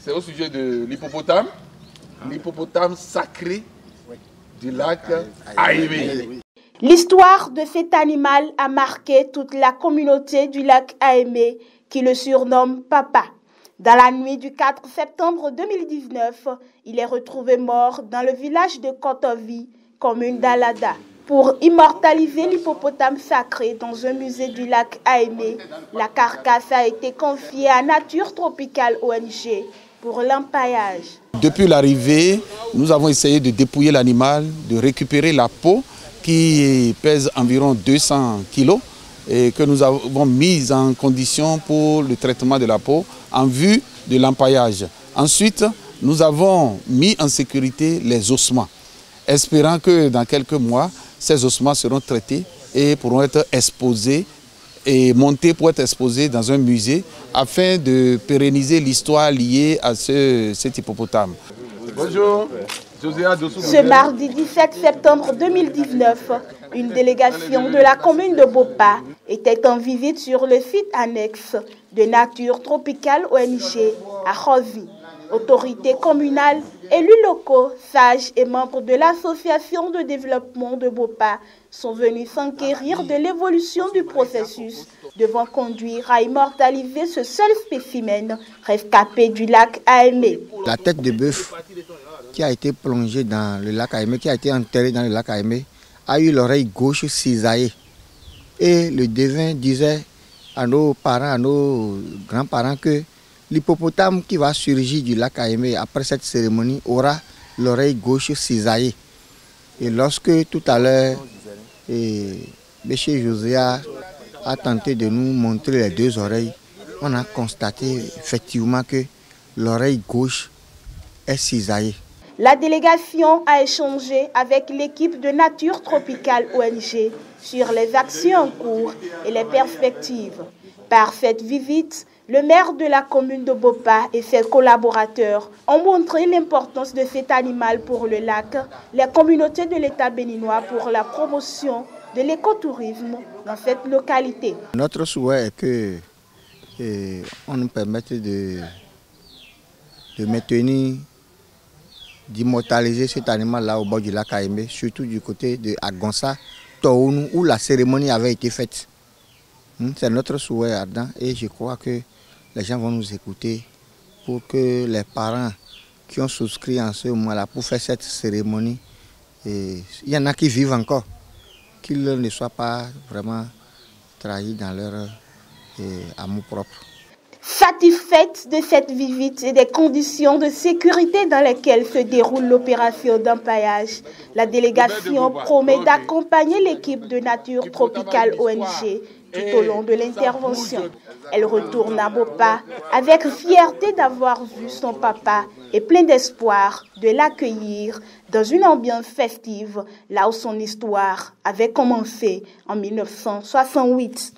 c'est au sujet de l'hippopotame sacré du lac Aémé. L'histoire de cet animal a marqué toute la communauté du lac Aémé qui le surnomme Papa. Dans la nuit du 4 septembre 2019, il est retrouvé mort dans le village de Kotovi, commune d'Alada. Pour immortaliser l'hippopotame sacré dans un musée du lac Aémé, la carcasse a été confiée à Nature Tropicale ONG pour l'empaillage. Depuis l'arrivée, nous avons essayé de dépouiller l'animal, de récupérer la peau qui pèse environ 200 kg et que nous avons mise en condition pour le traitement de la peau en vue de l'empaillage. Ensuite, nous avons mis en sécurité les ossements, espérant que dans quelques mois, ces ossements seront traités et pourront être exposés et montés pour être exposés dans un musée afin de pérenniser l'histoire liée à cet hippopotame. Bonjour. Ce mardi 17 septembre 2019, une délégation de la commune de Bopa était en visite sur le site annexe de Nature Tropicale ONG à Khozi. Autorités communales, élus locaux, sages et membres de l'association de développement de Bopa sont venus s'enquérir de l'évolution du processus devant conduire à immortaliser ce seul spécimen rescapé du lac Aémé. La tête de bœuf qui a été plongée dans le lac Aémé, qui a été enterrée dans le lac Aémé, a eu l'oreille gauche cisaillée. Et le devin disait à nos parents, à nos grands-parents que l'hippopotame qui va surgir du lac Aémé après cette cérémonie aura l'oreille gauche cisaillée. Et lorsque tout à l'heure, M. Josia a tenté de nous montrer les deux oreilles, on a constaté effectivement que l'oreille gauche est cisaillée. La délégation a échangé avec l'équipe de Nature Tropicale ONG sur les actions en cours et les perspectives. Par cette visite, le maire de la commune de Bopa et ses collaborateurs ont montré l'importance de cet animal pour le lac, les communautés de l'État béninois pour la promotion de l'écotourisme dans cette localité. Notre souhait est que on nous permette de maintenir, d'immortaliser cet animal-là au bord du lac Aémé, surtout du côté de Agonsa, Toounou, où la cérémonie avait été faite. C'est notre souhait ardent et je crois que les gens vont nous écouter pour que les parents qui ont souscrit en ce moment-là pour faire cette cérémonie, il y en a qui vivent encore, qu'ils ne soient pas vraiment trahis dans leur amour propre. Satisfaite de cette visite et des conditions de sécurité dans lesquelles se déroule l'opération d'empaillage, la délégation promet d'accompagner l'équipe de Nature Tropicale ONG tout au long de l'intervention. Elle retourne à Bopa avec fierté d'avoir vu son papa et plein d'espoir de l'accueillir dans une ambiance festive, là où son histoire avait commencé en 1968.